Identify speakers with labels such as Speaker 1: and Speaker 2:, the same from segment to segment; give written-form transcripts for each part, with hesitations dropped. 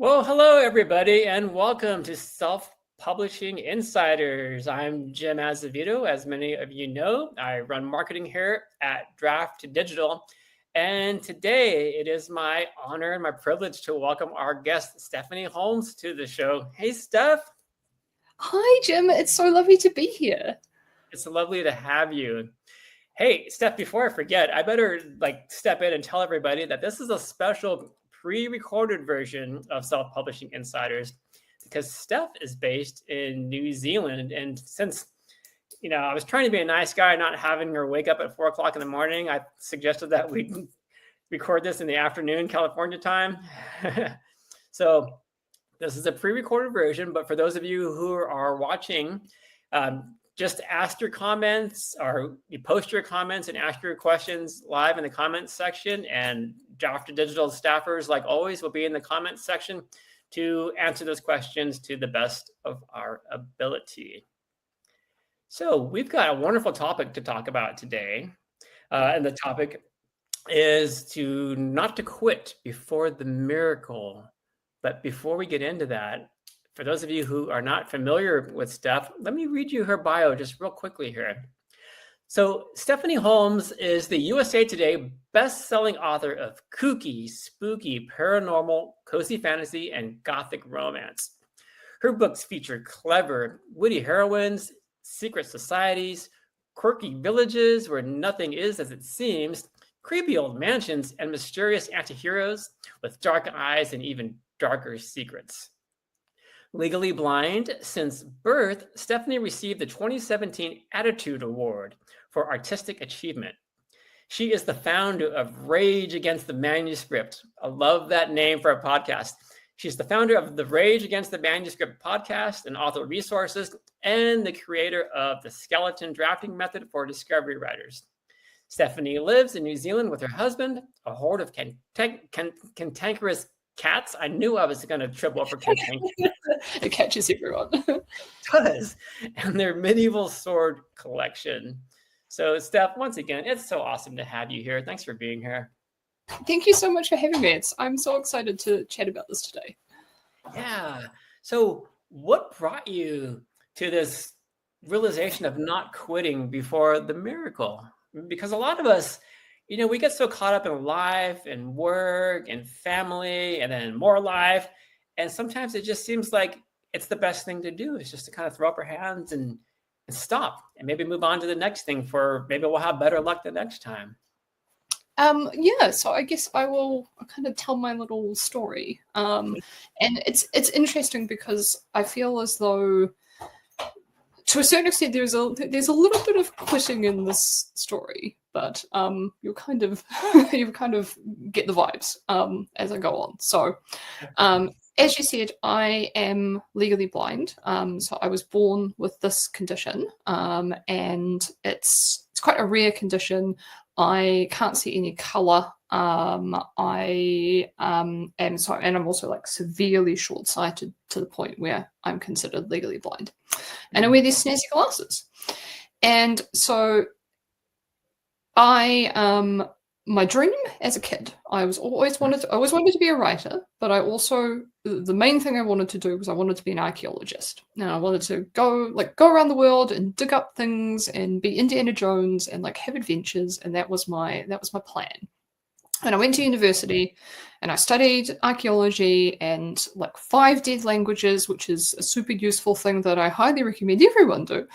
Speaker 1: Well, hello, everybody, and welcome to Self-Publishing Insiders. I'm Jim Azevedo. As many of you know, I run marketing here at Draft Digital. And today it is my honor and my privilege to welcome our guest, Steffanie Holmes, to the show. Hey, Steph.
Speaker 2: Hi, Jim. It's so lovely to be here.
Speaker 1: It's lovely to have you. Hey, Steph, before I forget, I better step in and tell everybody that this is a special pre-recorded version of Self-Publishing Insiders because Steph is based in New Zealand. And since, I was trying to be a nice guy, not having her wake up at 4 o'clock in the morning, I suggested that we record this in the afternoon, California time. So this is a pre-recorded version, but for those of you who are watching, just ask your comments, or you post your comments and ask your questions live in the comments section, and Draft Digital staffers, like always, will be in the comments section to answer those questions to the best of our ability. So we've got a wonderful topic to talk about today, and the topic is not to quit before the miracle. But before we get into that, for those of you who are not familiar with Steph, let me read you her bio just real quickly here. So Steffanie Holmes is the USA Today best-selling author of kooky, spooky, paranormal, cozy fantasy, and gothic romance. Her books feature clever, witty heroines, secret societies, quirky villages where nothing is as it seems, creepy old mansions, and mysterious anti-heroes with dark eyes and even darker secrets. Legally blind since birth, Steffanie received the 2017 Attitude Award for Artistic Achievement. She is the founder of Rage Against the Manuscript. I love that name for a podcast. She's the founder of the Rage Against the Manuscript podcast and author resources, and the creator of the Skeleton Drafting Method for Discovery Writers. Steffanie lives in New Zealand with her husband, a horde of cantankerous cats. I knew I was going to trip over cantankerous.
Speaker 2: It catches everyone.
Speaker 1: It does. And their medieval sword collection. So, Steph, once again, it's so awesome to have you here. Thanks for being here.
Speaker 2: Thank you so much for having me. I'm so excited to chat about this today.
Speaker 1: Yeah. So what brought you to this realization of not quitting before the miracle? Because a lot of us, we get so caught up in life and work and family and then more life. And sometimes it just seems like it's the best thing to do is just to kind of throw up our hands and stop and maybe move on to the next thing for maybe we'll have better luck the next time.
Speaker 2: So I guess I will kind of tell my little story. And it's interesting because I feel as though to a certain extent there's a little bit of quitting in this story, but you kind of get the vibes as I go on. So as you said, I am legally blind. So I was born with this condition, and it's quite a rare condition. I can't see any color. I am sorry, and I'm also severely short-sighted to the point where I'm considered legally blind, and I wear these snazzy glasses. And so my dream as a kid, I always wanted to be a writer, but I also, the main thing I wanted to do was I wanted to be an archaeologist. And I wanted to go around the world and dig up things and be Indiana Jones and have adventures, and that was my plan. And I went to university and I studied archaeology and 5 dead languages, which is a super useful thing that I highly recommend everyone do.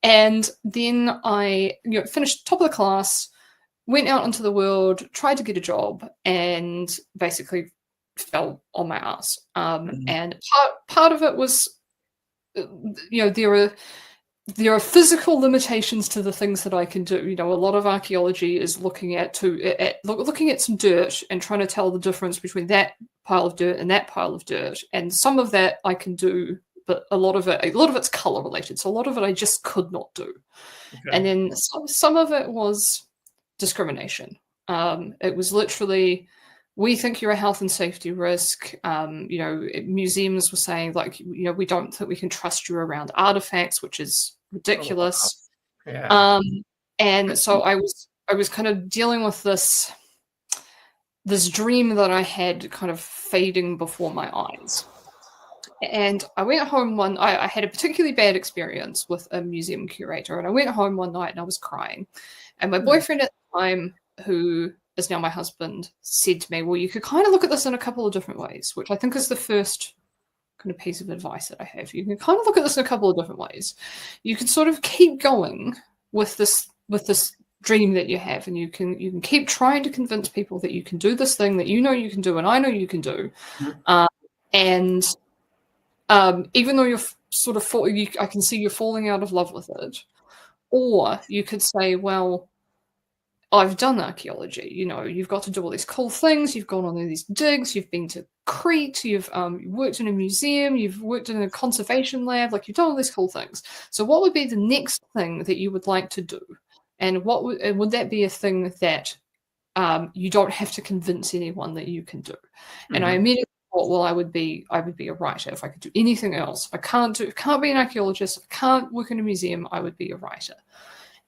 Speaker 2: And then I finished top of the class, went out into the world, tried to get a job, and basically fell on my ass. And part of it was, there are physical limitations to the things that I can do. A lot of archaeology is looking at some dirt and trying to tell the difference between that pile of dirt and that pile of dirt. And some of that I can do, but a lot of it's color related. So a lot of it I just could not do. Okay. And then some of it was discrimination. It was literally, we think you're a health and safety risk. Museums were saying we don't think we can trust you around artifacts, which is ridiculous. Oh, wow. Yeah. And so I was kind of dealing with this this dream that I had kind of fading before my eyes. And I went home I had a particularly bad experience with a museum curator, and I went home one night and I was crying. And my boyfriend at the time, who is now my husband, said to me, well, you could kind of look at this in a couple of different ways, which I think is the first kind of piece of advice that I have. You can kind of look at this in a couple of different ways. You can sort of keep going with this dream that you have, and you can keep trying to convince people that you can do this thing that you know you can do and I know you can do. And even though you're sort of I can see you're falling out of love with it. Or you could say, well, I've done archaeology. You know, you've got to do all these cool things. You've gone on all these digs. You've been to Crete. You've worked in a museum. You've worked in a conservation lab. Like, you've done all these cool things. So what would be the next thing that you would like to do? And what would that be a thing that you don't have to convince anyone that you can do? And I immediately thought, well, I would be a writer if I could do anything else. I can't be an archaeologist. I can't work in a museum. I would be a writer.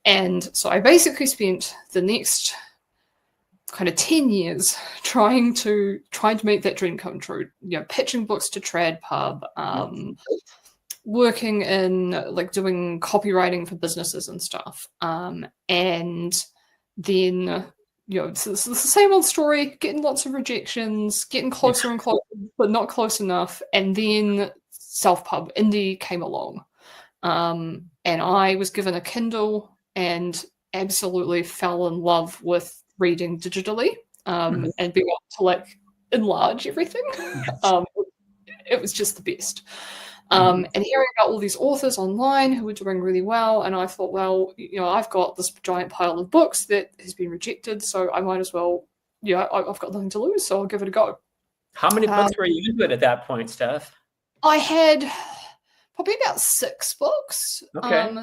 Speaker 2: And so I basically spent the next kind of 10 years trying to make that dream come true. You know, pitching books to Trad Pub, working in like doing copywriting for businesses and stuff. And then, you know, it's the same old story, getting lots of rejections, getting closer and closer, but not close enough. And then self-pub, indie came along. And I was given a Kindle and absolutely fell in love with reading digitally, and being able to like enlarge everything. It was just the best. And hearing about all these authors online who were doing really well, and I thought, well, you know, I've got this giant pile of books that has been rejected, so I might as well, you know, I've got nothing to lose, so I'll give it a go.
Speaker 1: How many books were you into it at that point, Steff?
Speaker 2: I had probably about 6 books.
Speaker 1: Okay.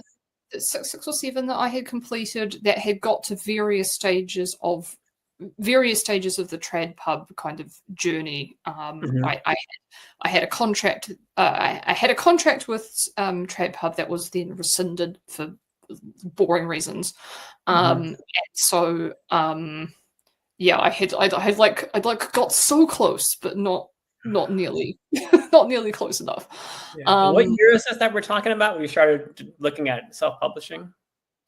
Speaker 2: 6 or 7 that I had completed that had got to various stages of the Trad Pub kind of journey. I had a contract. I had a contract with Trad Pub that was then rescinded for boring reasons. And so yeah, I'd got so close, but not nearly close enough.
Speaker 1: What year is this that we're talking about when you started looking at self-publishing?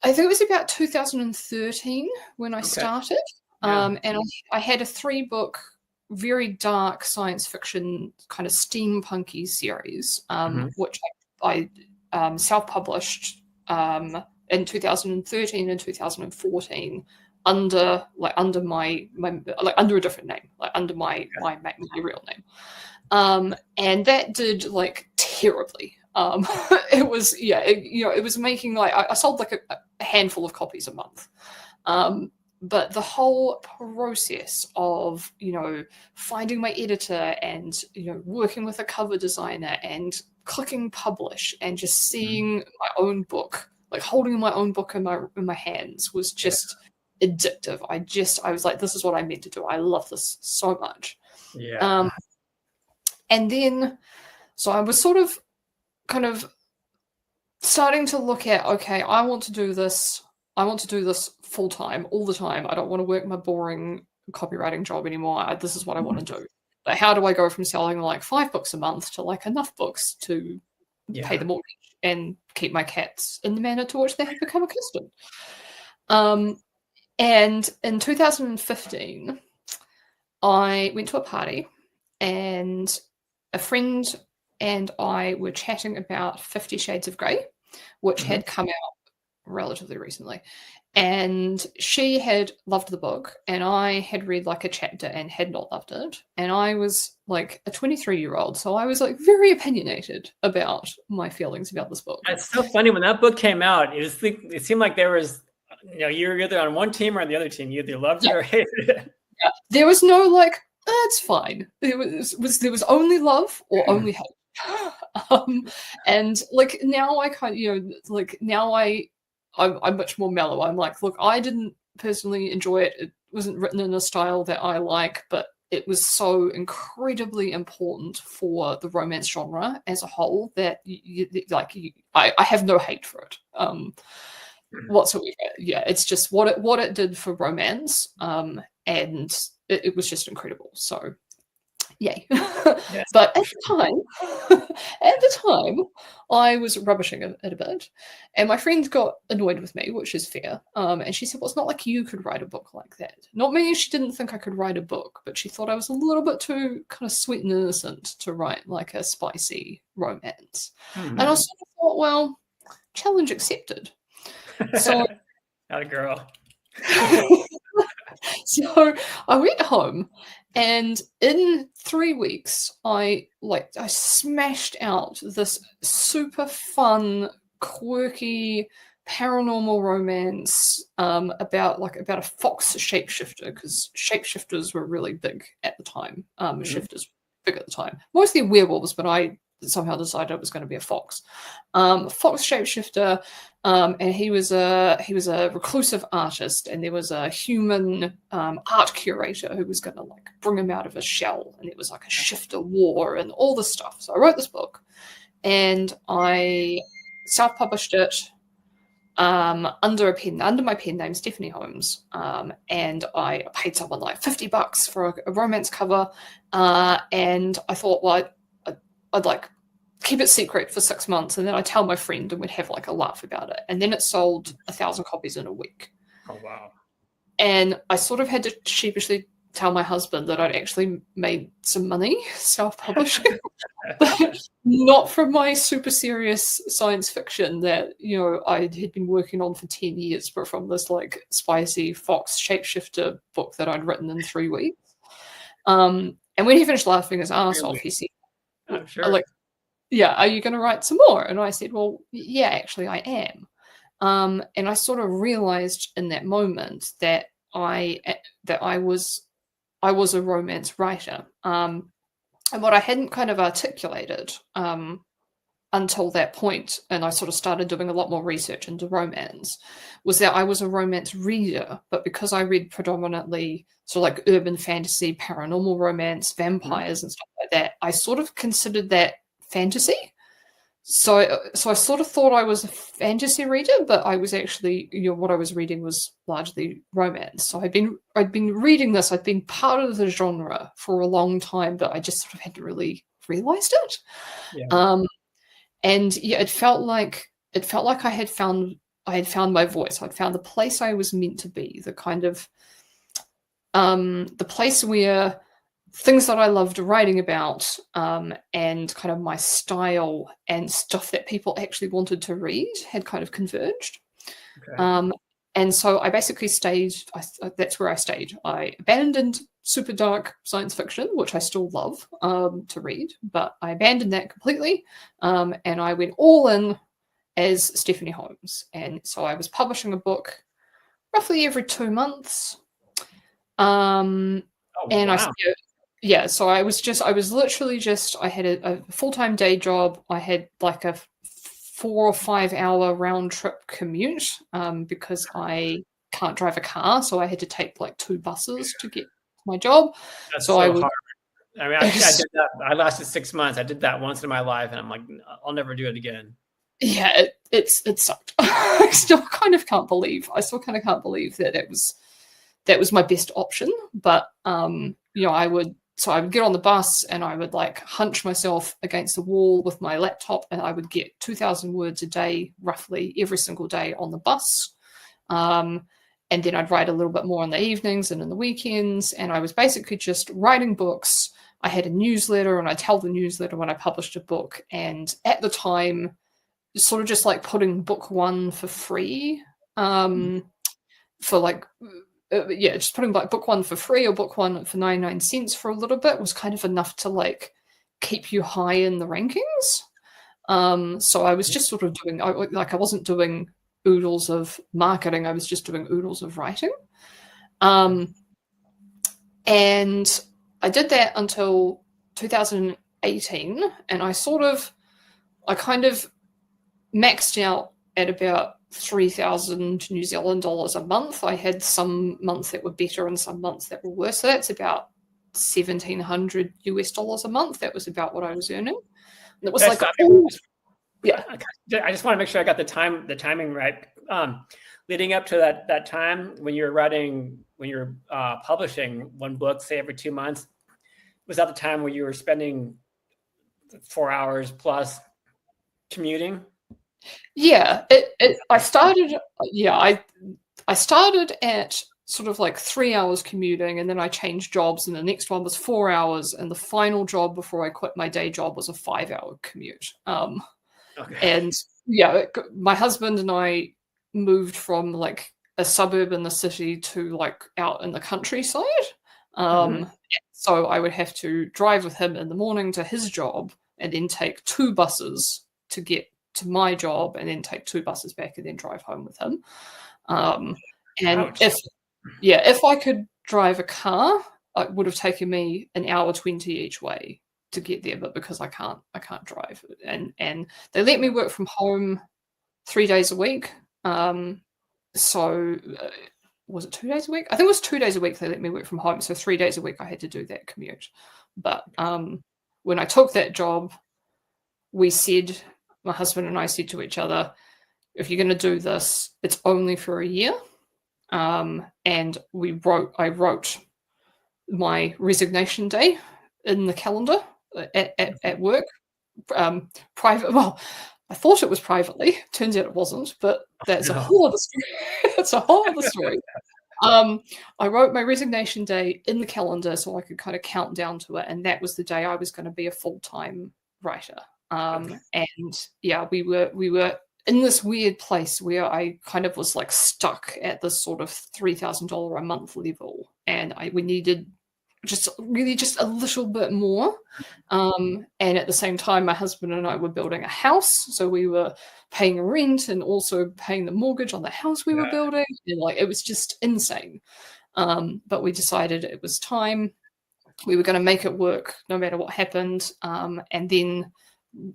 Speaker 2: I think it was about 2013 when I started. And I had a 3-book, very dark science fiction kind of steampunky series, which I self-published in 2013 and 2014 under a different name, like under my real name. And that did like terribly. It was it was making like I sold like a handful of copies a month. But the whole process of, you know, finding my editor and, you know, working with a cover designer and clicking publish and just seeing my own book, like holding my own book in my hands was just addictive. I was like, this is what I meant to do. I love this so much. And then, so I was sort of kind of starting to look at, okay, I want to do this full time, all the time. I don't want to work my boring copywriting job anymore. This is what I want to do. But how do I go from selling like 5 books a month to like enough books to pay the mortgage and keep my cats in the manner to which they have become accustomed? And in 2015, I went to a party and a friend and I were chatting about 50 Shades of Grey, which had come out relatively recently. And she had loved the book and I had read like a chapter and had not loved it. And I was like a 23-year-old, so I was like very opinionated about my feelings about this book.
Speaker 1: It's so funny, when that book came out, it seemed like there was, you know, you were either on one team or on the other team. You either loved it or hated it.
Speaker 2: There was no like, it's fine. There was only love or only hate. And like now I kind of, you know, like now I'm much more mellow. I'm like, look, I didn't personally enjoy it. It wasn't written in a style that I like, but it was so incredibly important for the romance genre as a whole that I have no hate for it. whatsoever. Yeah, it's just what it did for romance, and it was just incredible. So yay.
Speaker 1: Yes.
Speaker 2: But at the time, I was rubbishing it a bit, and my friend got annoyed with me, which is fair. And she said, "Well, it's not like you could write a book like that." Not meaning she didn't think I could write a book, but she thought I was a little bit too kind of sweet and innocent to write like a spicy romance. And I sort of thought, well, challenge accepted. So,
Speaker 1: not a girl.
Speaker 2: so I went home, and in 3 weeks, I smashed out this super fun, quirky paranormal romance about a fox shapeshifter, because shapeshifters were really big at the time. Shifters were big at the time. Mostly werewolves, but I somehow decided it was going to be a fox. Fox shapeshifter. And he was a reclusive artist, and there was a human art curator who was going to like bring him out of his shell, and it was like a shifter war and all this stuff. So I wrote this book, and I self-published it under my pen name, Steffanie Holmes, and I paid someone like $50 for a romance cover, and I thought, well, I'd like keep it secret for 6 months, and then I'd tell my friend, and we'd have like a laugh about it. And then it sold 1,000 copies in a week.
Speaker 1: Oh wow!
Speaker 2: And I sort of had to sheepishly tell my husband that I'd actually made some money self-publishing, but not from my super serious science fiction that I had been working on for 10 years, but from this like spicy fox shapeshifter book that I'd written in 3 weeks. And when he finished laughing his ass off, he said,
Speaker 1: "I'm sure."
Speaker 2: Yeah, are you going to write some more? And I said, well, yeah, actually I am. And I sort of realized in that moment that I was a romance writer. And what I hadn't kind of articulated until that point, and I sort of started doing a lot more research into romance, was that I was a romance reader. But because I read predominantly sort of like urban fantasy, paranormal romance, vampires and stuff like that, I sort of considered that fantasy. So I sort of thought I was a fantasy reader, but I was actually, what I was reading was largely romance. So I'd been reading this, I'd been part of the genre for a long time, but I just sort of hadn't really realized it.
Speaker 1: Yeah.
Speaker 2: And yeah, it felt like I had found my voice. I'd found the place I was meant to be, the kind of the place where things that I loved writing about, and kind of my style and stuff that people actually wanted to read had kind of converged.
Speaker 1: Okay.
Speaker 2: And so I basically stayed, that's where I stayed. I abandoned super dark science fiction, which I still love to read, but I abandoned that completely. And I went all in as Steffanie Holmes. And so I was publishing a book roughly every 2 months. And
Speaker 1: wow.
Speaker 2: So I was literally just, I had a full-time day job. I had like a 4 or 5 hour round trip commute because I can't drive a car. So I had to take like 2 buses to get to my job.
Speaker 1: That's
Speaker 2: so
Speaker 1: hard. I mean, I did that. I lasted 6 months. I did that once in my life, and I'm like, I'll never do it again.
Speaker 2: Yeah, it sucked. I still kind of can't believe that that was my best option. But I would get on the bus, and I would like hunch myself against the wall with my laptop, and I would get 2,000 words a day, roughly every single day on the bus. And then I'd write a little bit more in the evenings and in the weekends. And I was basically just writing books. I had a newsletter, and I tell the newsletter when I published a book. And at the time, sort of just like putting book one for free, for like, just putting like book one for free or book one for 99 cents for a little bit was kind of enough to like keep you high in the rankings. So I was just sort of doing, I wasn't doing oodles of marketing. I was just doing oodles of writing. And I did that until 2018. And I kind of maxed out at about 3,000 New Zealand dollars a month. I had some months that were better and some months that were worse. So that's about $1,700 US a month. That was about what I was earning. And it was I just want to make sure I got the timing right.
Speaker 1: leading up to that time when you're writing, when you're publishing one book, say every 2 months, was that the time where you were spending 4 hours plus commuting?
Speaker 2: Yeah, I started. Yeah, I started at sort of like 3 hours commuting, and then I changed jobs, and the next one was 4 hours, and the final job before I quit my day job was a 5 hour commute.
Speaker 1: Okay.
Speaker 2: And yeah, my husband and I moved from like a suburb in the city to like out in the countryside. So I would have to drive with him in the morning to his job, and then take 2 buses to get to my job, and then take 2 buses back, and then drive home with him. And
Speaker 1: Ouch.
Speaker 2: if I could drive a car, it would have taken me an hour 20 each way to get there, but because I can't drive, and they let me work from home 3 days a week. So was it 2 days a week? I think it was 2 days a week they let me work from home. So 3 days a week I had to do that commute. But when I took that job, my husband and I said to each other, if you're going to do this, it's only for a year. And I wrote my resignation day in the calendar at work, private. Well, I thought it was privately. Turns out it wasn't, but that's a whole other story. It's a whole other story. I wrote my resignation day in the calendar so I could kind of count down to it, and that was the day I was going to be a full-time writer. And yeah, we were in this weird place where I kind of was like stuck at this sort of $3,000 a month level, and we needed just a little bit more. And at the same time, my husband and I were building a house, so we were paying rent and also paying the mortgage on the house we were building, and like it was just insane. But we decided it was time. We were going to make it work no matter what happened. And then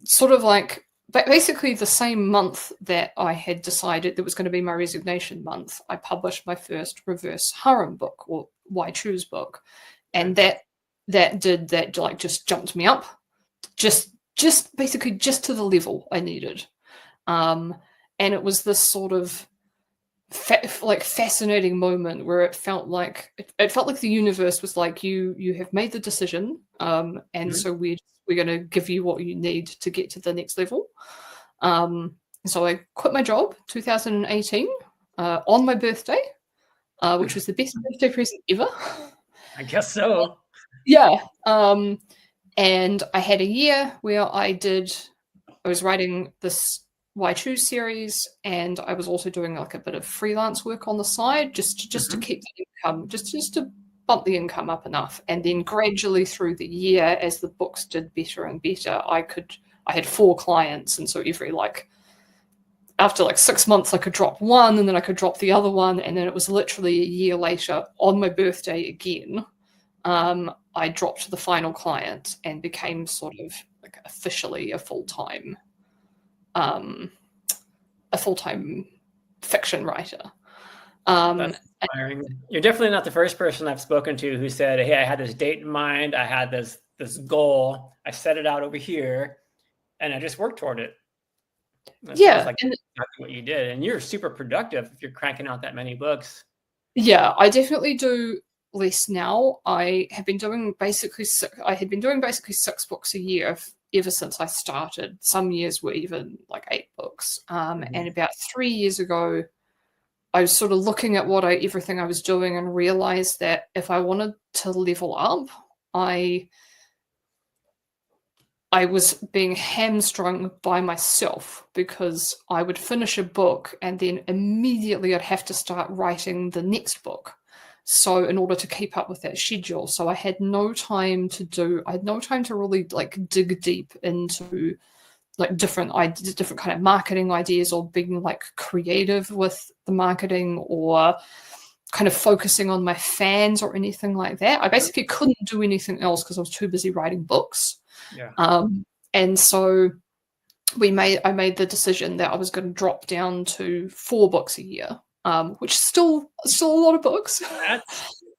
Speaker 2: sort of like basically the same month that I had decided that was going to be my resignation month, I published my first reverse harem book, or Why Choose book. And that like just jumped me up, just basically just to the level I needed. And it was this sort of fascinating moment where it felt like the universe was like, you have made the decision, and so we're going to give you what you need to get to the next level. So I quit my job 2018 on my birthday, which was the best birthday present ever.
Speaker 1: I guess so.
Speaker 2: Yeah. And I had a year where I was writing this Why Choose series, and I was also doing like a bit of freelance work on the side, just to keep the income, just to bump the income up enough. And then gradually through the year, as the books did better and better, I had 4 clients, and so after like 6 months, I could drop one, and then I could drop the other one, and then it was literally a year later on my birthday again. I dropped the final client and became sort of like officially a full-time fiction writer.
Speaker 1: That's inspiring. You're definitely not the first person I've spoken to who said, "Hey, I had this date in mind. I had this goal. I set it out over here, and I just worked toward it." That sounds like exactly what you did, and you're super productive if you're cranking out that many books.
Speaker 2: Yeah, I definitely do less now. I had been doing basically 6 books a year ever since I started. Some years were even like 8 books. And about 3 years ago, I was sort of looking at everything I was doing and realized that if I wanted to level up, I was being hamstrung by myself, because I would finish a book and then immediately I'd have to start writing the next book. So in order to keep up with that schedule, so I had no time to really like dig deep into like different kind of marketing ideas, or being like creative with the marketing, or kind of focusing on my fans or anything like that. I basically couldn't do anything else because I was too busy writing books.
Speaker 1: Yeah.
Speaker 2: And so I made the decision that I was going to drop down to 4 books a year, which is still a lot of books.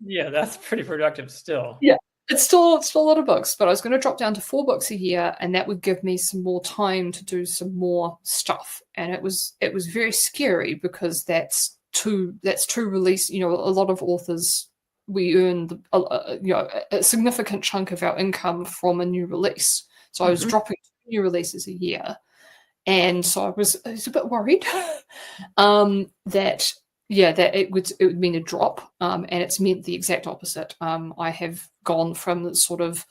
Speaker 1: That's pretty productive still.
Speaker 2: Yeah. It's still a lot of books, but I was going to drop down to 4 books a year, and that would give me some more time to do some more stuff. And it was very scary because that's two release. You know, a lot of authors, we earn a significant chunk of our income from a new release. So I was dropping 2 new releases a year, and so I was a bit worried that it would mean a drop, and it's meant the exact opposite. I have gone from sort of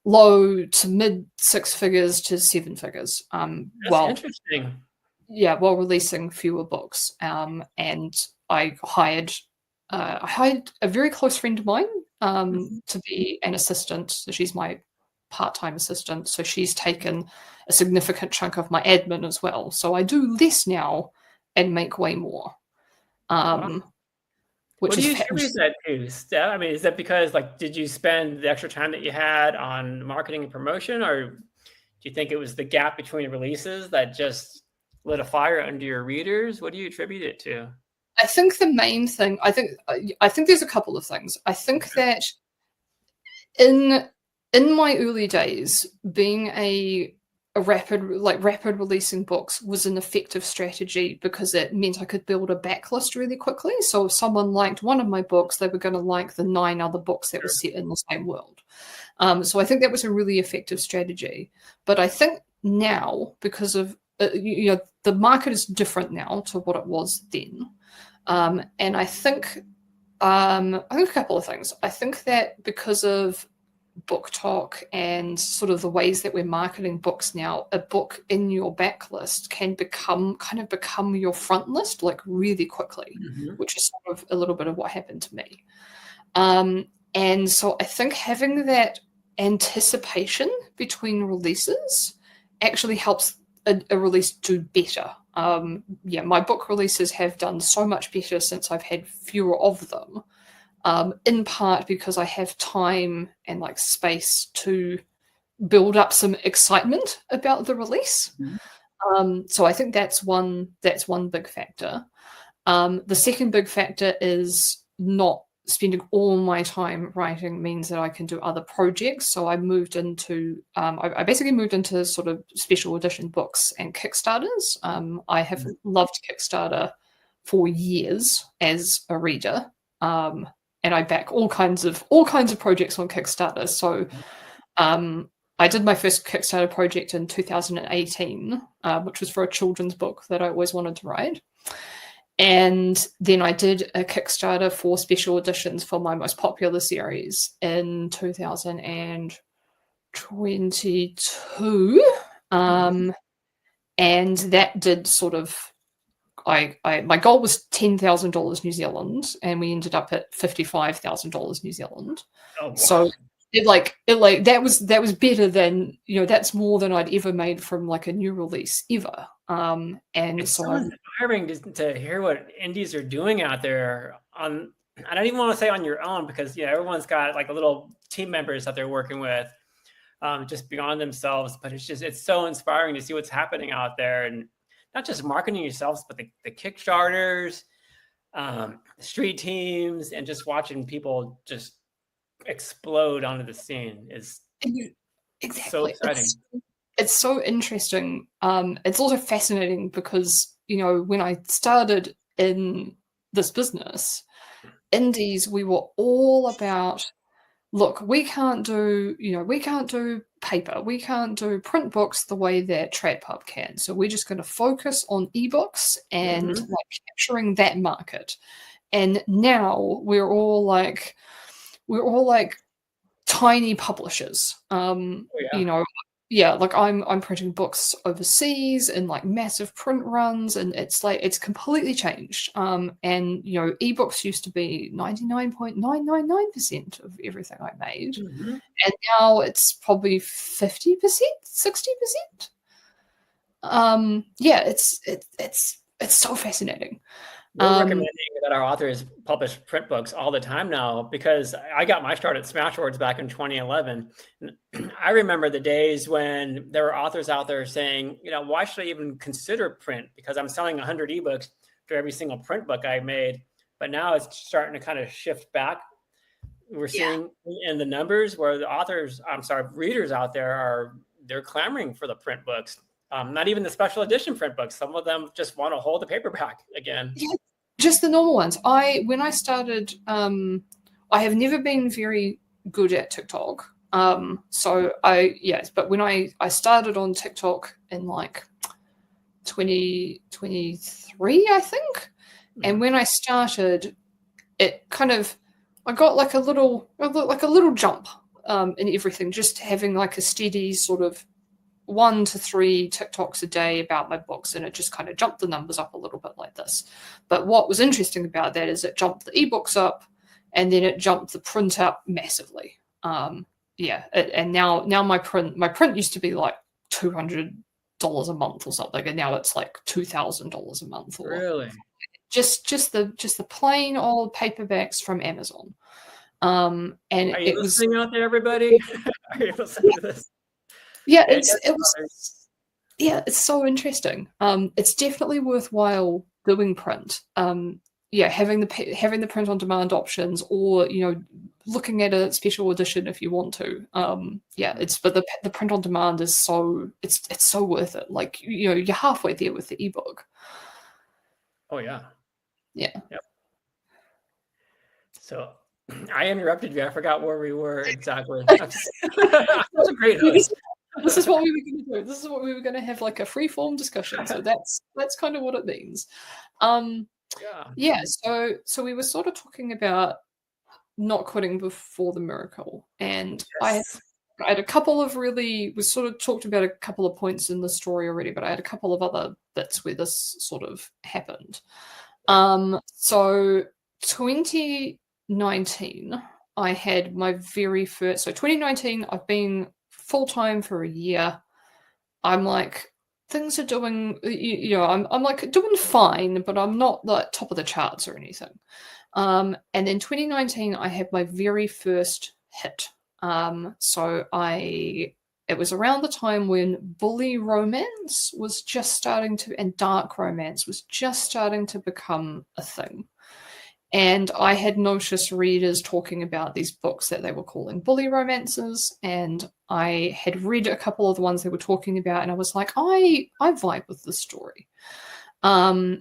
Speaker 2: low to mid 6 figures to 7 figures.
Speaker 1: That's interesting.
Speaker 2: Yeah, while releasing fewer books. And I hired a very close friend of mine to be an assistant. So she's my part-time assistant. So she's taken a significant chunk of my admin as well. So I do less now and make way more.
Speaker 1: Wow. What do you attribute that to, Steph? I mean, is that because, like, did you spend the extra time that you had on marketing and promotion, or do you think it was the gap between releases that just lit a fire under your readers? What do you attribute it to?
Speaker 2: I think the main thing, I think there's a couple of things. I think that in my early days, being a rapid releasing books was an effective strategy because it meant I could build a backlist really quickly. So if someone liked one of my books, they were going to like the 9 other books that were set in the same world. So I think that was a really effective strategy. But I think now, because of the market is different now to what it was then, and I think a couple of things. I think that because of Book Talk and sort of the ways that we're marketing books now, a book in your backlist can become your front list like really quickly, which is sort of a little bit of what happened to me. And so I think having that anticipation between releases actually helps a release do better. My book releases have done so much better since I've had fewer of them. In part because I have time and like space to build up some excitement about the release. So I think that's one big factor. The second big factor is not spending all my time writing means that I can do other projects. So I moved into I basically moved into sort of special edition books and Kickstarters. I have loved Kickstarter for years as a reader. And I back all kinds of projects on Kickstarter. So I did my first Kickstarter project in 2018, which was for a children's book that I always wanted to write. And then I did a Kickstarter for special editions for my most popular series in 2022. And that did sort of my goal was $10,000 New Zealand, and we ended up at $55,000 New Zealand. Oh, wow. So that was better than, that's more than I'd ever made from like a new release ever. And
Speaker 1: it's so inspiring to hear what indies are doing out there on. I don't even want to say on your own because everyone's got like a little team members that they're working with, just beyond themselves. But it's so inspiring to see what's happening out there, and not just marketing yourselves, but the Kickstarters, street teams, and just watching people just explode onto the scene is so exciting.
Speaker 2: It's so interesting. It's also fascinating because, when I started in this business, indies, we were all about, look, we can't do paper. We can't do print books the way that TradPub can. So we're just going to focus on ebooks and capturing that market. And now we're all like tiny publishers. Like I'm printing books overseas in like massive print runs, and it's completely changed. And ebooks used to be 99.999% of everything I made, and now it's probably 50%, 60%. It's so fascinating.
Speaker 1: We're recommending that our authors publish print books all the time now, because I got my start at Smashwords back in 2011. I remember the days when there were authors out there saying, why should I even consider print? Because I'm selling 100 ebooks for every single print book I made. But now it's starting to kind of shift back We're
Speaker 2: Yeah.
Speaker 1: seeing in the numbers where the readers out there they're clamoring for the print books. Not even the special edition print books. Some of them just want to hold the paperback again.
Speaker 2: Yeah, just the normal ones. When I started, I have never been very good at TikTok. But when I started on TikTok in like 2023, I think. And when I started, it kind of, I got like a little jump in everything, just having like a steady sort of 1 to 3 TikToks a day about my books, and it just kind of jumped the numbers up a little bit like this. But what was interesting about that is it jumped the ebooks up, and then it jumped the print up massively. And now my print used to be like $200 a month or something, and now it's like $2,000 a month. Or
Speaker 1: Really?
Speaker 2: Just the plain old paperbacks from Amazon. And
Speaker 1: are you listening out there, everybody? Are you listening to this?
Speaker 2: Yeah, it's so interesting. It's definitely worthwhile doing print. Having the print on demand options, or looking at a special edition if you want to. But the print on demand is it's so worth it. Like you're halfway there with the ebook.
Speaker 1: Oh yeah.
Speaker 2: Yeah.
Speaker 1: Yep. So I interrupted you. I forgot where we were exactly. That's a great host.
Speaker 2: This is what we were going to do. This is what we were going to have, like a free form discussion. So that's kind of what it means. So we were sort of talking about not quitting before the miracle, and yes. I had a couple of we sort of talked about a couple of points in the story already, but I had a couple of other bits where this sort of happened. So 2019, I had my very first. So 2019, I've been full-time for a year. I'm like, things are doing, I'm like doing fine, but I'm not like top of the charts or anything. And then 2019, I had my very first hit. It was around the time when bully romance was just starting to, and dark romance was just starting to become a thing. And I had noticed readers talking about these books that they were calling bully romances, and I had read a couple of the ones they were talking about, and I was like, I vibe with this story. But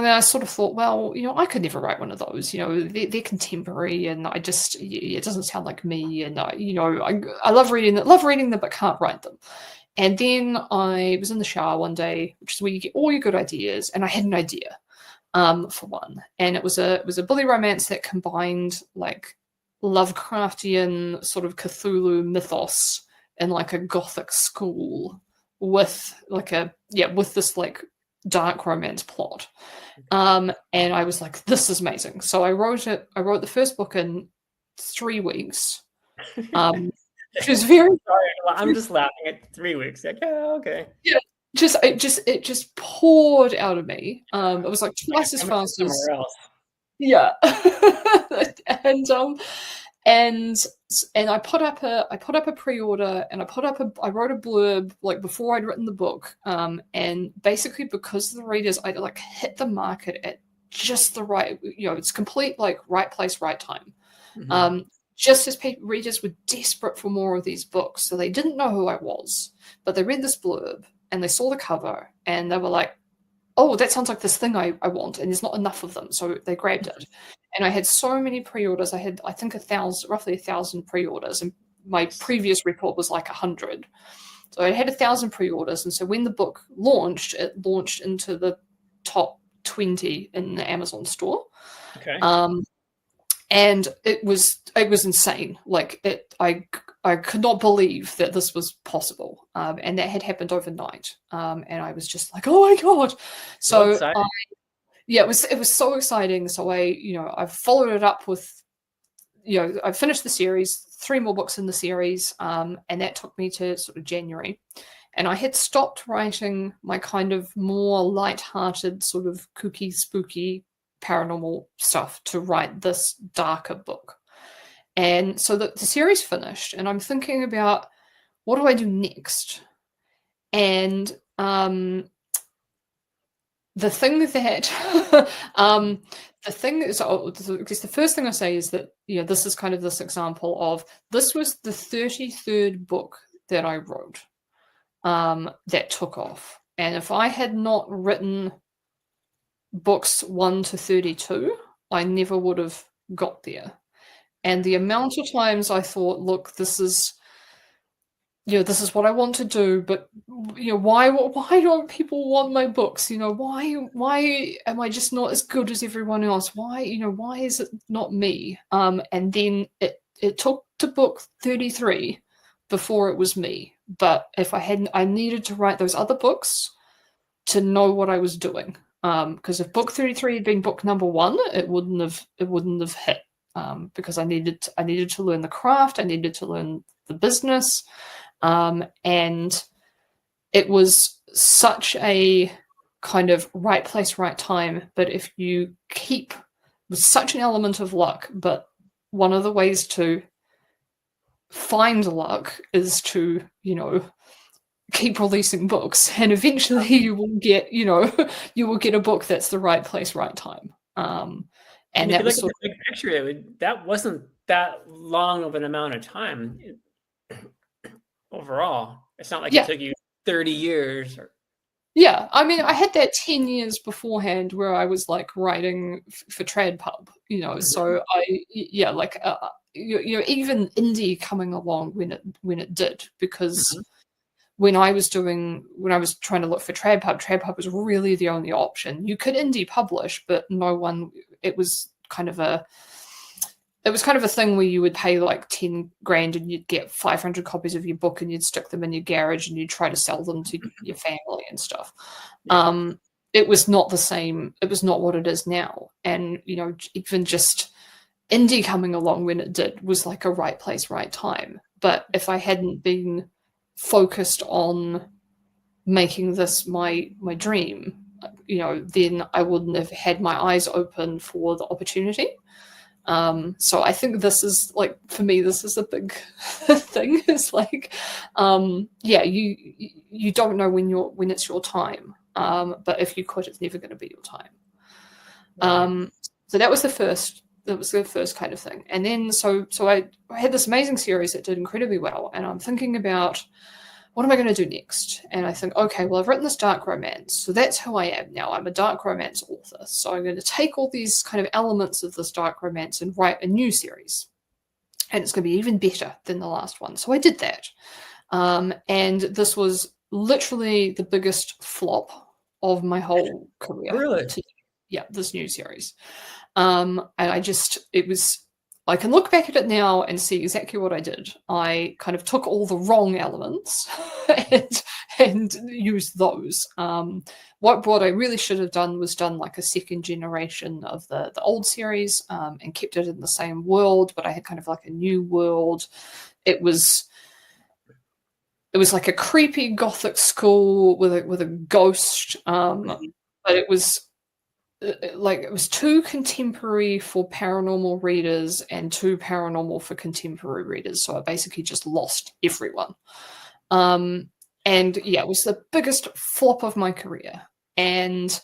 Speaker 2: then I sort of thought, well, I could never write one of those. They're contemporary, and it doesn't sound like me. And I love reading them, but can't write them. And then I was in the shower one day, which is where you get all your good ideas, and I had an idea. For one, and it was a bully romance that combined like Lovecraftian sort of Cthulhu mythos in like a gothic school with this like dark romance plot. And I was like, this is amazing. So I wrote the first book in 3 weeks. Which was very
Speaker 1: sorry. I'm just laughing at 3 weeks. Like, yeah, okay.
Speaker 2: Yeah. It just poured out of me. It was like twice as fast as
Speaker 1: else.
Speaker 2: Yeah. and I put up a pre-order, and I wrote a blurb like before I'd written the book. And basically because the readers, I like hit the market at just the right, it's complete like right place, right time. Mm-hmm. Just as readers were desperate for more of these books, so they didn't know who I was, but they read this blurb and they saw the cover and they were like, oh, that sounds like this thing I want, and there's not enough of them, so they grabbed it. And I had so many pre-orders. I had, I think, roughly 1,000 pre-orders, and my previous record was like 100. So I had 1,000 pre-orders, and so when the book launched, it launched into the top 20 in the Amazon store.
Speaker 1: Okay.
Speaker 2: And it was insane. Like I could not believe that this was possible, and that had happened overnight. And I was just like, oh my god! So it was so exciting. So I followed it up with, I finished the series, 3 more books in the series, and that took me to sort of January. And I had stopped writing my kind of more light-hearted, sort of kooky, spooky, paranormal stuff to write this darker book. And so the series finished, and I'm thinking about, what do I do next? And the thing that the thing is, because the first thing I say is that, you know, this is kind of this example of, this was the 33rd book that I wrote that took off. And if I had not written books 1 to 32, I never would have got there. And the amount of times I thought, look, this is, you know, this is what I want to do, but, you know, why don't people want my books? You know, why am I just not as good as everyone else? Why, you know, why is it not me? And then it took to book 33 before it was me. But if I hadn't, I needed to write those other books to know what I was doing. Because if book 33 had been book number 1, it wouldn't have hit. Because I needed to learn the craft, I needed to learn the business. And it was such a kind of right place, right time. But if you keep, with such an element of luck, but one of the ways to find luck is to, you know, keep releasing books, and eventually you will get, you know, you will get a book that's the right place, right time. And that was
Speaker 1: sort of, big picture, that wasn't that long of an amount of time overall. It's not like it took you 30 years.
Speaker 2: Yeah, I mean, I had that 10 years beforehand where I was like writing for TradPub, you know. So you know, even indie coming along when it did, because when I was trying to look for TradPub was really the only option. You could indie publish, but no one. It was kind of a thing where you would pay like 10 grand and you'd get 500 copies of your book and you'd stick them in your garage and you'd try to sell them to your family and stuff. Yeah. It was not the same. It was not what it is now. And, you know, even just indie coming along when it did was like a right place, right time. But if I hadn't been focused on making this my dream, you know, then I wouldn't have had my eyes open for the opportunity. So I think this is like, for me, this is a big thing. It's like, you don't know when it's your time. But if you quit, it's never going to be your time. So that was the first kind of thing. And then, so I had this amazing series that did incredibly well. And I'm thinking about, what am I going to do next? And I think, okay, well, I've written this dark romance. So that's who I am now. I'm a dark romance author. So I'm going to take all these kind of elements of this dark romance and write a new series. And it's going to be even better than the last one. So I did that. And this was literally the biggest flop of my whole career.
Speaker 1: Really?
Speaker 2: This new series. And I can look back at it now and see exactly what I did. I kind of took all the wrong elements and used those. What I really should have done was done like a second generation of the old series, and kept it in the same world, but I had kind of like a new world. It was like a creepy gothic school with a ghost, but it was too contemporary for paranormal readers and too paranormal for contemporary readers. So I basically just lost everyone. And it was the biggest flop of my career. And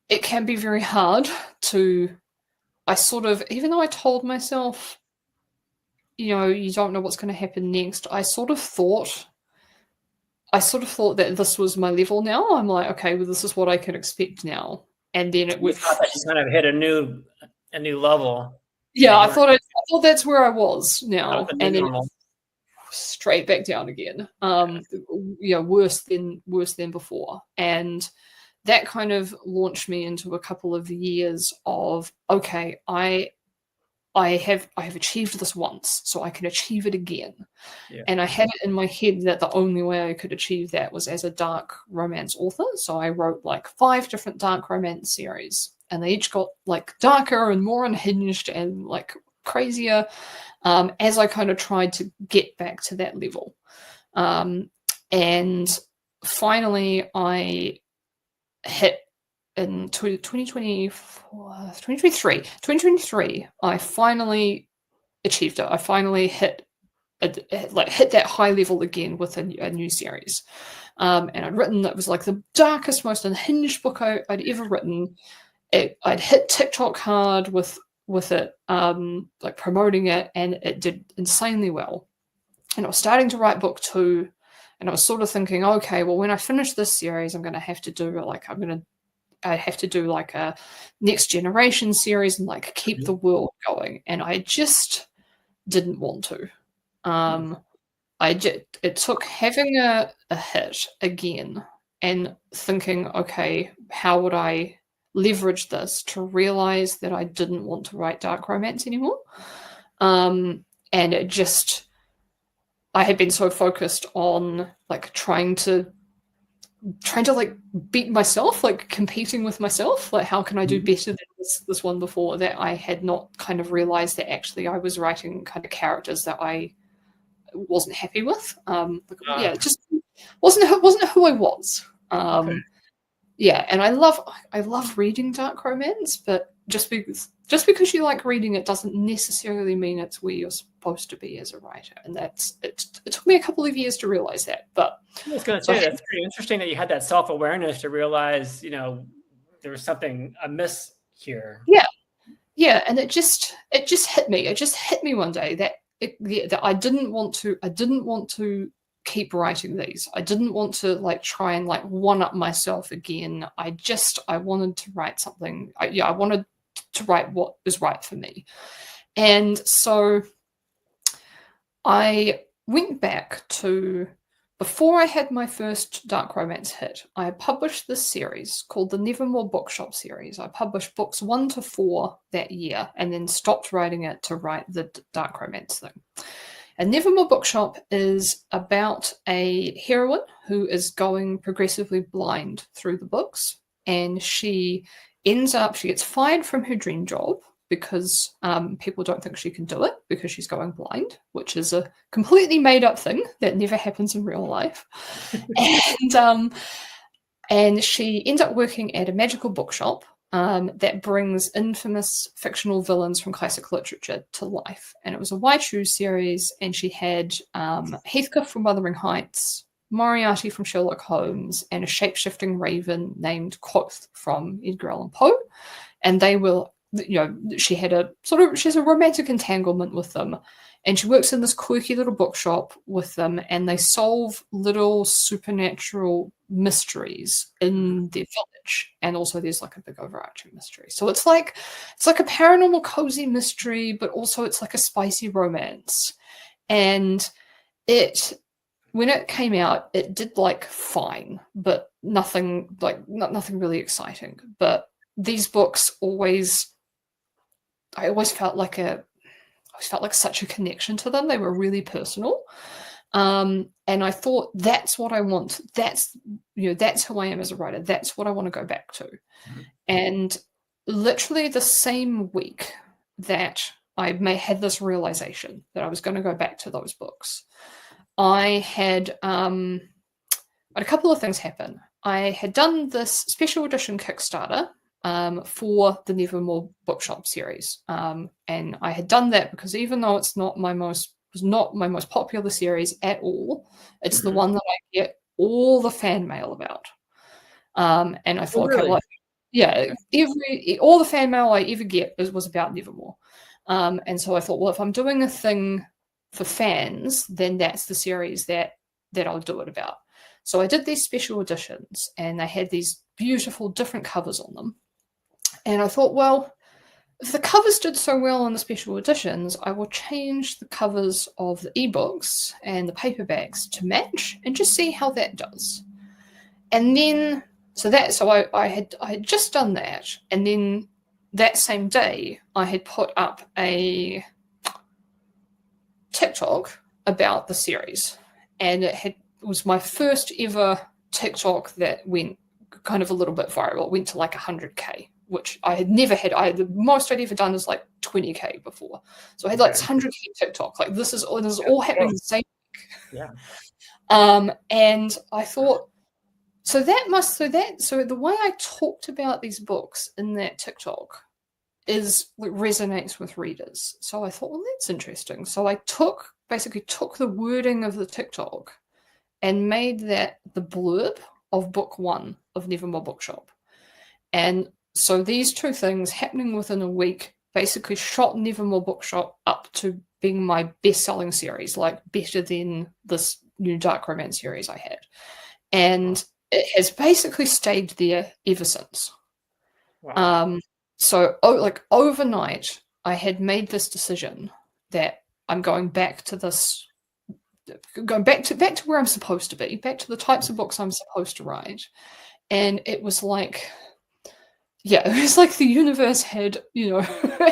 Speaker 2: it can be very hard to, even though I told myself, you know, you don't know what's going to happen next, I sort of thought that this was my level now. I'm like, okay, well, this is what I can expect now. And then it was
Speaker 1: kind of hit a new level.
Speaker 2: Yeah, I thought that's where I was now, and then straight back down again. Worse than before, and that kind of launched me into a couple of years of, okay, I have achieved this once, so I can achieve it again. Yeah. And I had it in my head that the only way I could achieve that was as a dark romance author. So I wrote like 5 different dark romance series, and they each got like darker and more unhinged and like crazier, as I kind of tried to get back to that level. And finally I hit in 2023, I finally achieved it. I finally hit like hit that high level again with a new series. And I'd written, it was like the darkest, most unhinged book I'd ever written. I'd hit TikTok hard with it, like promoting it, and it did insanely well. And I was starting to write book 2, and I was sort of thinking, okay, well, when I finish this series, I'm going to have to do I have to do like a next generation series and like keep the world going. And I just didn't want to. It took having a hit again and thinking, okay, how would I leverage this to realize that I didn't want to write dark romance anymore. And it just, I had been so focused on like trying to like beat myself, like competing with myself, like how can I do better than this one before, that I had not kind of realized that actually I was writing kind of characters that I wasn't happy with. It just wasn't who I was. Yeah, and I love reading dark romance, but just because you like reading it doesn't necessarily mean it's where you're supposed to be as a writer. And it took me a couple of years to realize that. But
Speaker 1: I was going to say, that's pretty interesting that you had that self-awareness to realize, there was something amiss here.
Speaker 2: Yeah, and it just hit me. It just hit me one day that I didn't want to keep writing these. I didn't want to like try and like one up myself again. I wanted to write something. I wanted to write what was right for me. And so I went back to before I had my first dark romance hit. I published this series called the Nevermore Bookshop series. I published books 1 to 4 that year and then stopped writing it to write the dark romance thing. And Nevermore Bookshop is about a heroine who is going progressively blind through the books. And she gets fired from her dream job because people don't think she can do it because she's going blind, which is a completely made up thing that never happens in real life. And she ends up working at a magical bookshop that brings infamous fictional villains from classic literature to life. And it was a YChu series, and she had Heathcliff from Wuthering Heights, Moriarty from Sherlock Holmes, and a shape-shifting raven named Quoth from Edgar Allan Poe. And they will, she has a romantic entanglement with them. And she works in this quirky little bookshop with them, and they solve little supernatural mysteries in their village. And also there's like a big overarching mystery. So it's like a paranormal cozy mystery, but also it's like a spicy romance. And when it came out, it did like fine, but nothing really exciting. But these books I always felt like such a connection to them. They were really personal. And I thought, that's what I want. That's who I am as a writer. That's what I want to go back to. Mm-hmm. And literally the same week that I had this realization that I was going to go back to those books, I had a couple of things happen. I had done this special edition Kickstarter for the Nevermore Bookshop series. And I had done that because even though it's not my most popular series at all, it's the one that I get all the fan mail about. And I thought,
Speaker 1: really?
Speaker 2: all the fan mail I ever get was about Nevermore. And so I thought, well, if I'm doing a thing for fans, then that's the series that I'll do it about. So I did these special editions, and they had these beautiful different covers on them. And I thought, well, if the covers did so well in the special editions, I will change the covers of the ebooks and the paperbacks to match and just see how that does. And then, I had just done that. And then that same day, I had put up a TikTok about the series. And it was my first ever TikTok that went kind of a little bit viral. It went to like 100K. Which I had never had. The most I'd ever done is like 20K before. So I had like 100K TikTok. Like this is all happening the same week.
Speaker 1: Yeah.
Speaker 2: And I thought, so the way I talked about these books in that TikTok resonates with readers. So I thought, well, that's interesting. So I took basically took the wording of the TikTok and made that the blurb of book 1 of Nevermore Bookshop. And so these two things happening within a week basically shot Nevermore Bookshop up to being my best-selling series, like better than this new dark romance series I had. And it has basically stayed there ever since.
Speaker 1: Wow.
Speaker 2: So like overnight, I had made this decision that I'm going back to this, going back to where I'm supposed to be, back to the types of books I'm supposed to write. And it was like, yeah, it was like the universe had,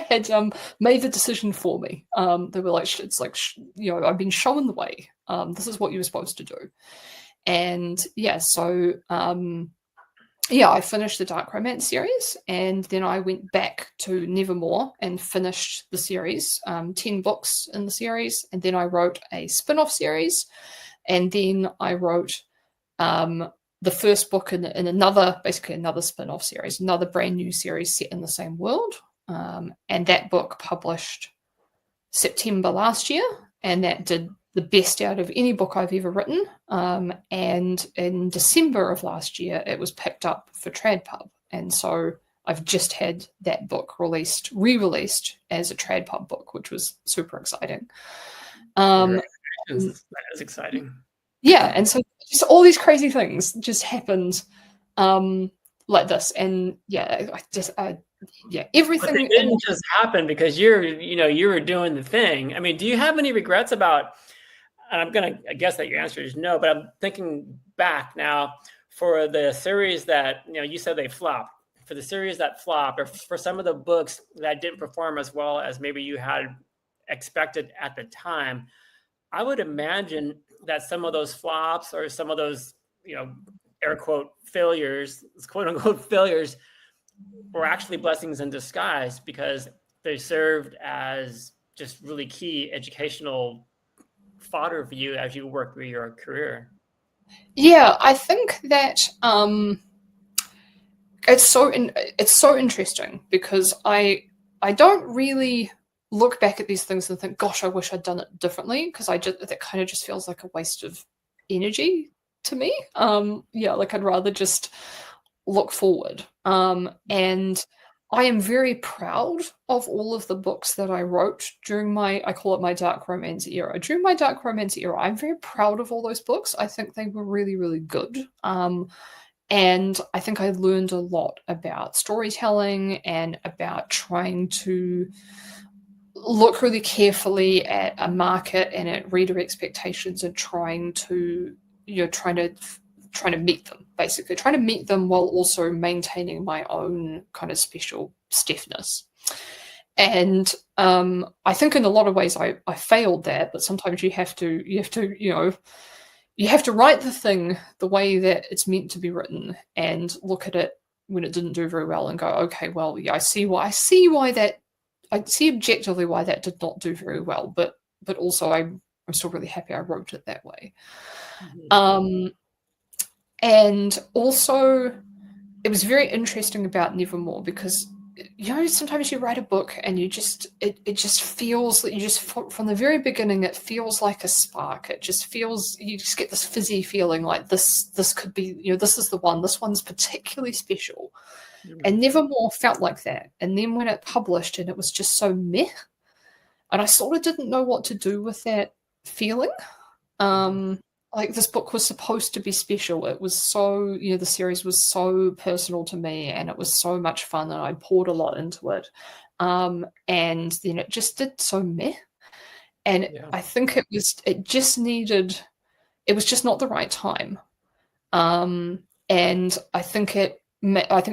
Speaker 2: had made the decision for me. They were like, it's like, I've been shown the way. This is what you were supposed to do. And yeah, so I finished the dark romance series, and then I went back to Nevermore and finished the series, 10 books in the series, and then I wrote a spin-off series, and then I wrote the first book in another spin-off series, another brand new series set in the same world, and that book published September last year, and that did the best out of any book I've ever written. And in December of last year, it was picked up for TradPub. And so I've just had that book re-released as a TradPub book, which was super exciting.
Speaker 1: That is exciting.
Speaker 2: Yeah, and so just all these crazy things just happened like this. And yeah, everything.
Speaker 1: But it didn't just happen because you were doing the thing. I mean, do you have any regrets about? And I guess that your answer is no, but I'm thinking back now for the series that, you said they flopped, for the series that flopped, or for some of the books that didn't perform as well as maybe you had expected at the time. I would imagine that some of those flops or some of those, air quote failures, quote unquote failures, were actually blessings in disguise because they served as just really key educational fodder for you as you work through your career.
Speaker 2: Yeah, I think that it's so interesting because I don't really look back at these things and think, gosh, I wish I'd done it differently, because that kind of just feels like a waste of energy to me. Like I'd rather just look forward. And I am very proud of all of the books that I wrote during I call it my dark romance era. During my dark romance era, I'm very proud of all those books. I think they were really, really good. And I think I learned a lot about storytelling and about trying to look really carefully at a market and at reader expectations and trying to meet them, basically trying to meet them while also maintaining my own kind of special Steffness. And I think in a lot of ways I failed that, but sometimes you have to write the thing the way that it's meant to be written and look at it when it didn't do very well and go, okay, well, yeah, I see objectively why that did not do very well, but also I'm still really happy I wrote it that way. Mm-hmm. And also, it was very interesting about Nevermore because, sometimes you write a book and it just feels that from the very beginning, it feels like a spark. It just feels, you just get this fizzy feeling like this could be, this is the one, this one's particularly special. Mm-hmm. And Nevermore felt like that. And then when it published and it was just so meh, and I sort of didn't know what to do with that feeling. Like this book was supposed to be special. It was so, the series was so personal to me and it was so much fun and I poured a lot into it. And then it just did so meh. And I think it was just not the right time. And I think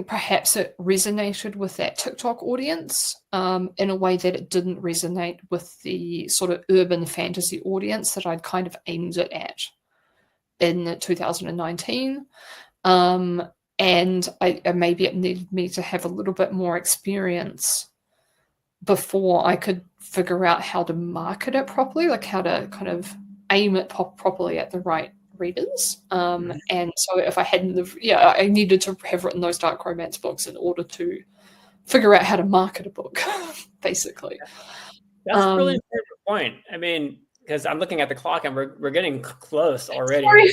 Speaker 2: perhaps it resonated with that TikTok audience in a way that it didn't resonate with the sort of urban fantasy audience that I'd kind of aimed it at in 2019. And maybe it needed me to have a little bit more experience before I could figure out how to market it properly, like how to kind of aim it properly at the right readers. And so if I hadn't I needed to have written those dark romance books in order to figure out how to market a book, basically.
Speaker 1: That's a really important point. I mean, because I'm looking at the clock and we're getting close already.
Speaker 2: Sorry,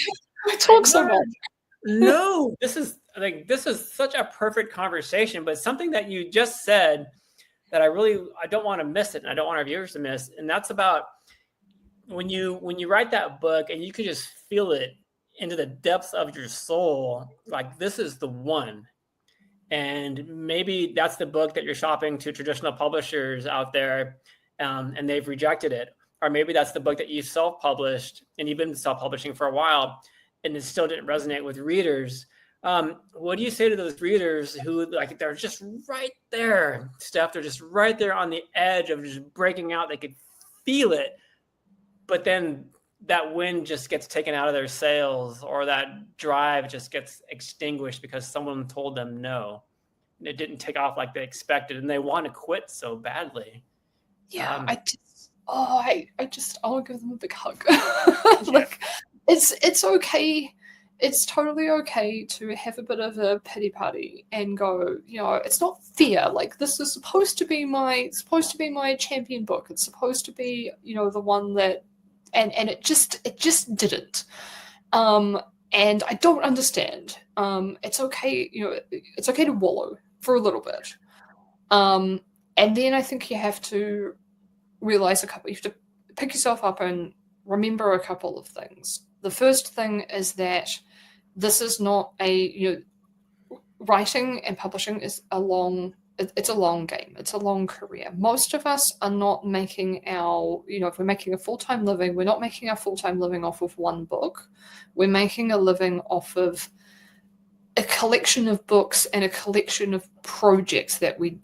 Speaker 2: I talk so much.
Speaker 1: No, this is such a perfect conversation, but something that you just said that I don't want to miss it, and I don't want our viewers to miss, and that's about when you write that book and you can just feel it into the depths of your soul, like this is the one. And maybe that's the book that you're shopping to traditional publishers out there, and they've rejected it. Or maybe that's the book that you self-published and you've been self-publishing for a while and it still didn't resonate with readers. What do you say to those readers who, like, they're just right there, Steff, they're just right there on the edge of just breaking out, they could feel it, but then that wind just gets taken out of their sails, or that drive just gets extinguished because someone told them no. It didn't take off like they expected, and they want to quit so badly.
Speaker 2: Yeah, I want to give them a big hug. Like, it's okay. It's totally okay to have a bit of a pity party and go, it's not fair. Like, this is supposed to be my champion book. It's supposed to be, the one that, and it just didn't. And I don't understand. It's okay, it's okay to wallow for a little bit. And then I think you have to realize you have to pick yourself up and remember a couple of things. The first thing is that this is not writing and publishing is it's a long game. It's a long career. Most of us are not making if we're making a full-time living, we're not making our full-time living off of one book. We're making a living off of a collection of books and a collection of projects that we,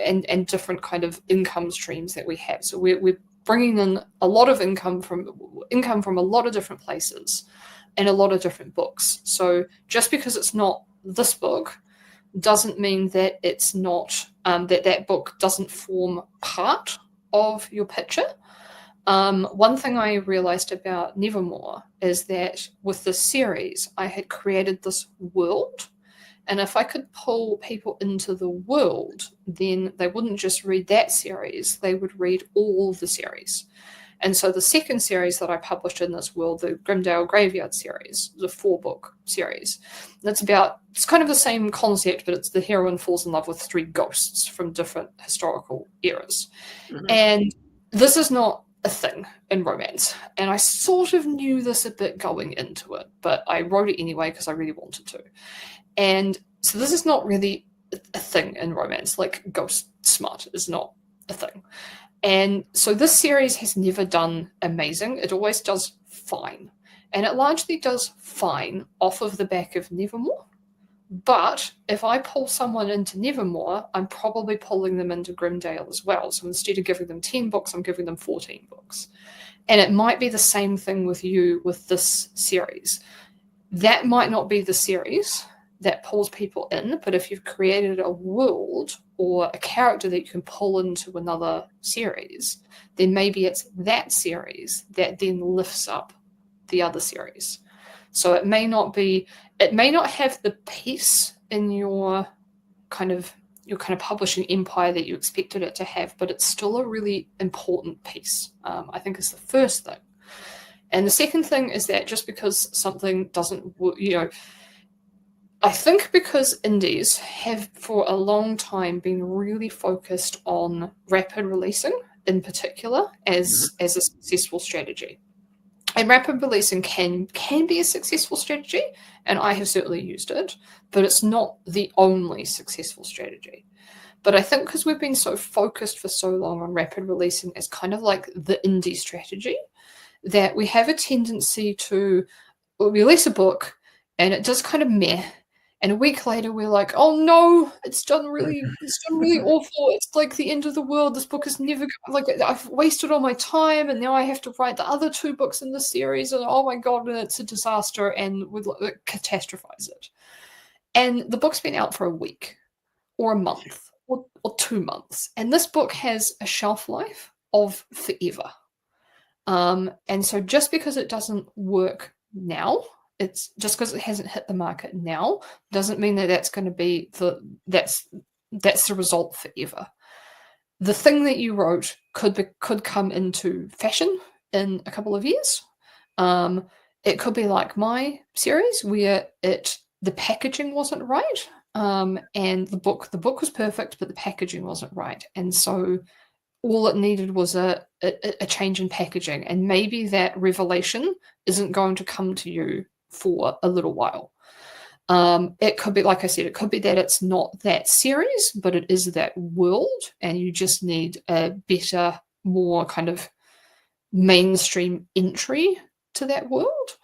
Speaker 2: and different kind of income streams that we have. So we're bringing in a lot of income from a lot of different places and a lot of different books. So just because it's not this book doesn't mean that it's not, that book doesn't form part of your picture. One thing I realized about Nevermore is that with this series, I had created this world. And if I could pull people into the world, then they wouldn't just read that series, they would read all the series. And so the second series that I published in this world, the Grimdale Graveyard series, the 4-book series, it's kind of the same concept, but it's the heroine falls in love with 3 ghosts from different historical eras. Mm-hmm. And this is not a thing in romance. And I sort of knew this a bit going into it, but I wrote it anyway because I really wanted to. And so this is not really a thing in romance. Like, ghost smut is not a thing. And so this series has never done amazing. It always does fine. And it largely does fine off of the back of Nevermore. But if I pull someone into Nevermore, I'm probably pulling them into Grimdale as well. So instead of giving them 10 books, I'm giving them 14 books. And it might be the same thing with you with this series. That might not be the series that pulls people in, but if you've created a world or a character that you can pull into another series, then maybe it's that series that then lifts up the other series. So it may not have the piece in your kind of publishing empire that you expected it to have, but it's still a really important piece, I think, is the first thing. And the second thing is that just because something doesn't, I think because indies have for a long time been really focused on rapid releasing in particular as a successful strategy. And rapid releasing can be a successful strategy, and I have certainly used it, but it's not the only successful strategy. But I think because we've been so focused for so long on rapid releasing as kind of like the indie strategy, that we have a tendency to release a book and it does kind of meh. And a week later, we're like, oh no, it's done really awful. It's like the end of the world. This book is never, like, I've wasted all my time and now I have to write the other 2 books in this series. And oh my God, it's a disaster, and we catastrophize it. And the book's been out for a week or a month or 2 months. And this book has a shelf life of forever. And so just because it doesn't work now, it's just because it hasn't hit the market now, doesn't mean that that's going to be that's the result forever. The thing that you wrote could come into fashion in a couple of years. It could be like my series where the packaging wasn't right, and the book was perfect, but the packaging wasn't right, and so all it needed was a change in packaging, and maybe that revelation isn't going to come to you for a little while. It could be, like I said, it could be that it's not that series, but it is that world, and you just need a better, more kind of mainstream entry to that world.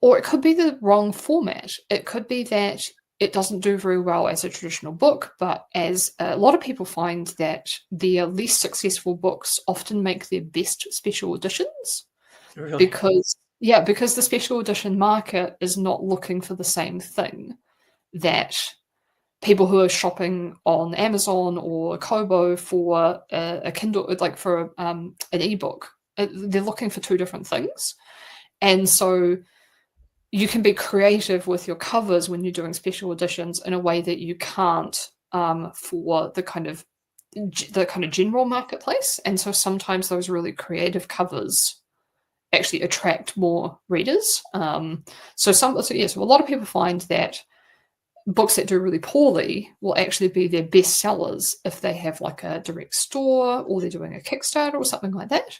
Speaker 2: Or it could be the wrong format. It could be that it doesn't do very well as a traditional book, but as a lot of people find that their least successful books often make their best special editions.
Speaker 1: Really?
Speaker 2: Because the special edition market is not looking for the same thing that people who are shopping on Amazon or Kobo for a Kindle, like for an ebook, they're looking for two different things. And so you can be creative with your covers when you're doing special editions in a way that you can't for the kind of general marketplace. And so sometimes those really creative covers actually attract more readers. So a lot of people find that books that do really poorly will actually be their best sellers if they have like a direct store or they're doing a Kickstarter or something like that.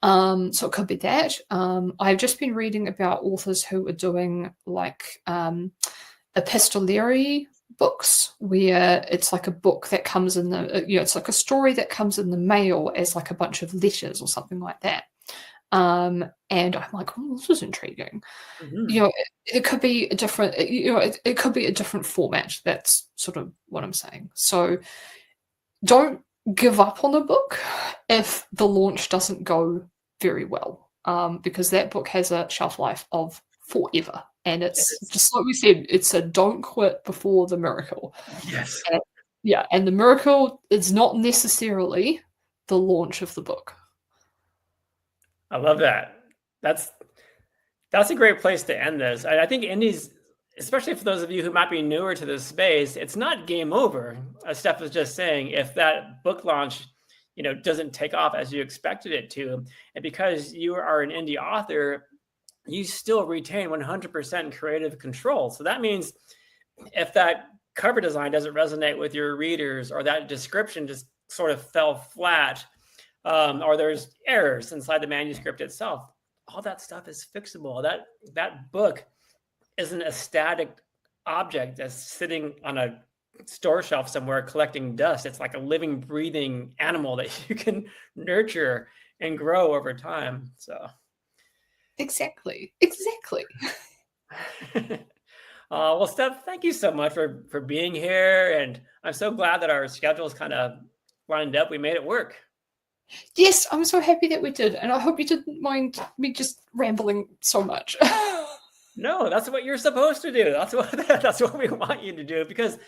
Speaker 2: So it could be that. I've just been reading about authors who are doing like epistolary books, where it's like a book that comes in it's like a story that comes in the mail as like a bunch of letters or something like that. And I'm like, oh, this is intriguing.
Speaker 1: Mm-hmm.
Speaker 2: It could be a different, it could be a different format. That's sort of what I'm saying. So don't give up on a book if the launch doesn't go very well, because that book has a shelf life of forever. And it's just like we said, it's a don't quit before the miracle.
Speaker 1: Yes.
Speaker 2: And the miracle is not necessarily the launch of the book.
Speaker 1: I love that. That's a great place to end this. I think indies, especially for those of you who might be newer to this space, it's not game over. As Steff was just saying, if that book launch, doesn't take off as you expected it to, and because you are an indie author, you still retain 100% creative control. So that means if that cover design doesn't resonate with your readers, or that description just sort of fell flat, or there's errors inside the manuscript itself, all that stuff is fixable. That book isn't a static object that's sitting on a store shelf somewhere collecting dust. It's like a living, breathing animal that you can nurture and grow over time. So
Speaker 2: exactly.
Speaker 1: Well, Steff, thank you so much for being here, and I'm so glad that our schedules kind of lined up. We made it work.
Speaker 2: Yes, I'm so happy that we did, and I hope you didn't mind me just rambling so much.
Speaker 1: No, that's what you're supposed to do. That's what we want you to do, because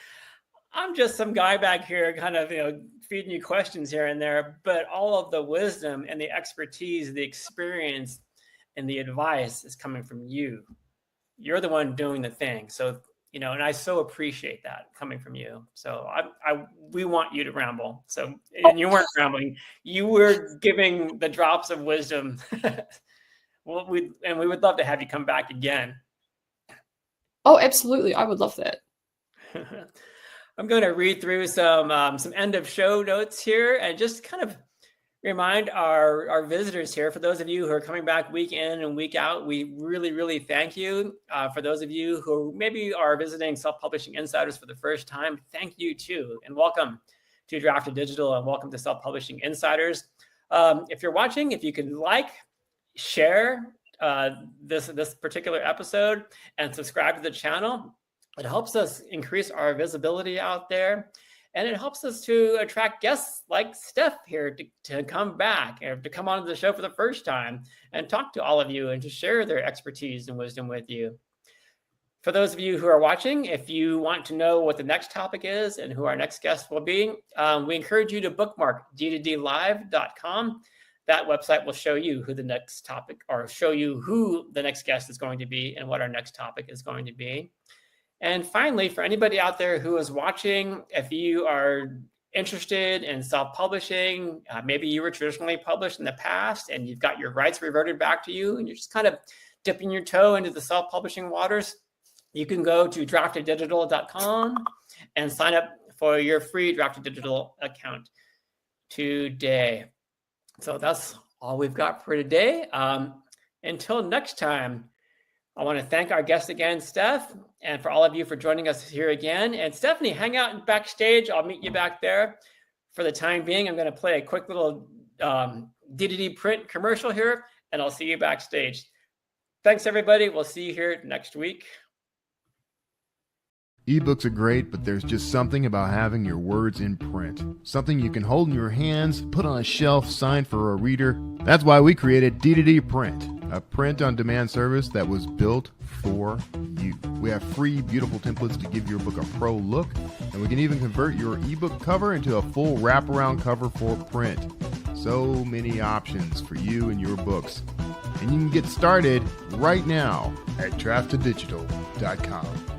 Speaker 1: I'm just some guy back here kind of, feeding you questions here and there, but all of the wisdom and the expertise, the experience, and the advice is coming from you. You're the one doing the thing. So, and I so appreciate that coming from you. So we want you to ramble. So, and you weren't rambling, you were giving the drops of wisdom. Well, we would love to have you come back again.
Speaker 2: Oh, absolutely. I would love that.
Speaker 1: I'm going to read through some end of show notes here, and just kind of remind our visitors here, for those of you who are coming back week in and week out, we really, really thank you. For those of you who maybe are visiting Self-Publishing Insiders for the first time, thank you too, and welcome to Drafted Digital, and welcome to Self-Publishing Insiders. If you're watching, if you can share this particular episode and subscribe to the channel, it helps us increase our visibility out there, and it helps us to attract guests like Steff here to come back, or to come onto the show for the first time and talk to all of you and to share their expertise and wisdom with you. For those of you who are watching, if you want to know what the next topic is and who our next guest will be, we encourage you to bookmark d2dlive.com. That website will show you who the next topic, or show you who the next guest is going to be and what our next topic is going to be. And finally, for anybody out there who is watching, if you are interested in self-publishing, maybe you were traditionally published in the past and you've got your rights reverted back to you and you're just kind of dipping your toe into the self-publishing waters, you can go to drafteddigital.com and sign up for your free Drafted Digital account today. So that's all we've got for today. Until next time, I want to thank our guest again, Steff, and for all of you for joining us here again. And Steffanie, hang out backstage. I'll meet you back there. For the time being, I'm going to play a quick little DDD print commercial here, and I'll see you backstage. Thanks, everybody. We'll see you here next week.
Speaker 3: Ebooks are great, but there's just something about having your words in print. Something you can hold in your hands, put on a shelf, sign for a reader. That's why we created DDD Print, a print-on-demand service that was built for you. We have free, beautiful templates to give your book a pro look, and we can even convert your ebook cover into a full wraparound cover for print. So many options for you and your books. And you can get started right now at drafteddigital.com.